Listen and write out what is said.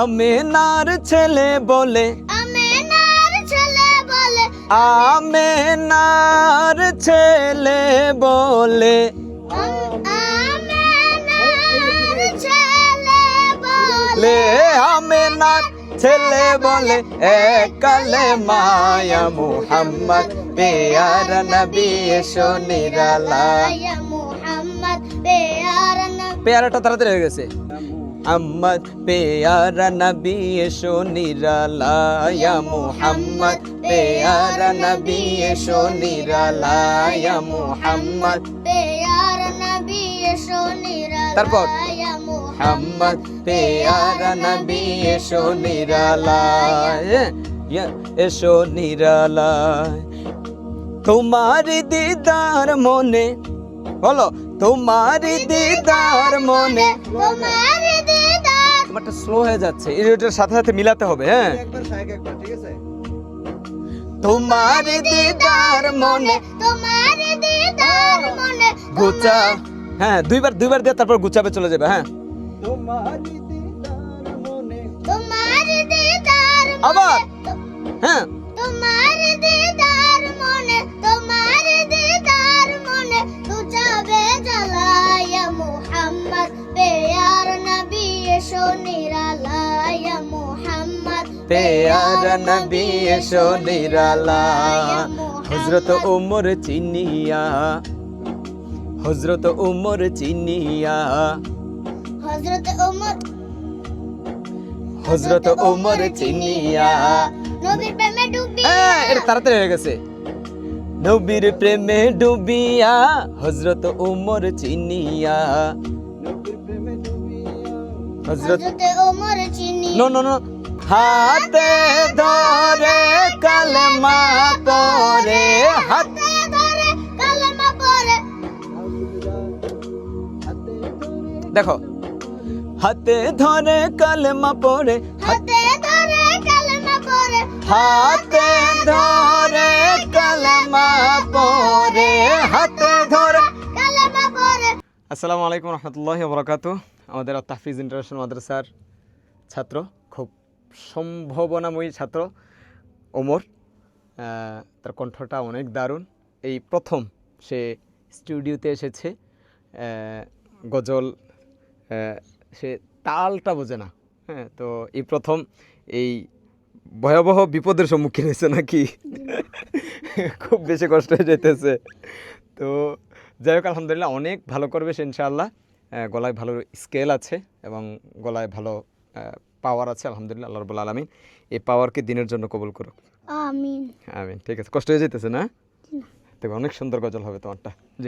আমেনার ছেলে বলে, আমেনার ছেলে বলে, আমেনার ছেলে বলে, আমেনার ছেলে বলে, লে আমেনার ছেলে বলে এ কালেমা ইয়া মুহাম্মদ পেয়ারা নবী এসো নিরালায়। ইয়া মুহাম্মদ পেয়ারা নবী। পেয়ারাটা তাড়াতাড়ি হয়ে গেছে। আম্মদ পেয়ারা নবী এসো নিরালায়, ইয়া মুহাম্মদ পেয়ারা নবী এসো নিরালায়, ইয়া মুহাম্মদ পেয়ারা নবী এসো নিরালায়। তারপর ইয়া মুহাম্মদ পেয়ারা নবী এসো নিরালায়, এসো নিরালায়। তোমার দিদার মনে, বলো তোমার দিদার মনে, তোমার দিদার। তোমারটা স্লো হয়ে যাচ্ছে, এটার সাথে সাথে মিলাতে হবে। হ্যাঁ, তোমার দিদার মনে, তোমার দিদার মনে, গুচা, হ্যাঁ দুইবার দিয়ে তারপর গুচাবে চলে যাবে। হ্যাঁ, তোমার দিদার মনে, আবার হ্যাঁ, তোমার দিদার মনে, তোমার দিদার মনে, তু যাবে জ্বালায়। ইয়া মুহাম্মদ পেয়ারা নবী এসো নিরালায়। ইয়া মুহাম্মদ পেয়ারা নবী এসো নিরালায়। হযরত ওমর চিনিয়া, হযরত ওমর চিনিয়া, হযরত ওমর, হযরত ওমর চিনিয়া। নবীর প্রেমে ডুবিয়া। হ্যাঁ, এটা তাড়াতাড়ি হয়ে গেছে। নবীর প্রেমে ডুবিয়া, হযরত ওমর চিনিয়া, হযরত হযরত ওমর চিনি। নো নো নো, হাতে ধরে কালেমা পড়ে, হাতে ধরে কালেমা পড়ে। দেখো, হাতে ধরে কালেমা পড়ে, হাতে ধরে কালেমা পড়ে। হাতে ধরে কালেমা পড়ে, হাতে ধরে। কালেমা পড়ে। আসসালামু আলাইকুম রহমতুল্লাহি ওয়া বারাকাতুহু। আমাদের তাহফিজ ইন্টারন্যাশনাল মাদ্রাসার ছাত্র, খুব সম্ভাবনাময়ী ছাত্র ওমর। তার কণ্ঠটা অনেক দারুণ। এই প্রথম সে স্টুডিওতে এসেছে। গজল, সে তালটা বোঝে না। হ্যাঁ, তো এই প্রথম এই ভয়াবহ বিপদের সম্মুখীন হয়েছে নাকি, খুব বেশি কষ্ট হয়ে যেতেছে। তো যাই হোক, আলহামদুলিল্লাহ অনেক ভালো করবে সে ইনশাআল্লাহ। গলায় ভালো স্কেল আছে এবং গলায় ভালো পাওয়ার আছে আলহামদুলিল্লাহ। আল্লাহ রাব্বুল আলামিন এই পাওয়ারকে দিনের জন্য কবুল করুক। আমিন। আমিন। ঠিক আছে, কষ্ট হয়ে যেতেছে না? তবে অনেক সুন্দর গজল হবে তোমারটা। জি।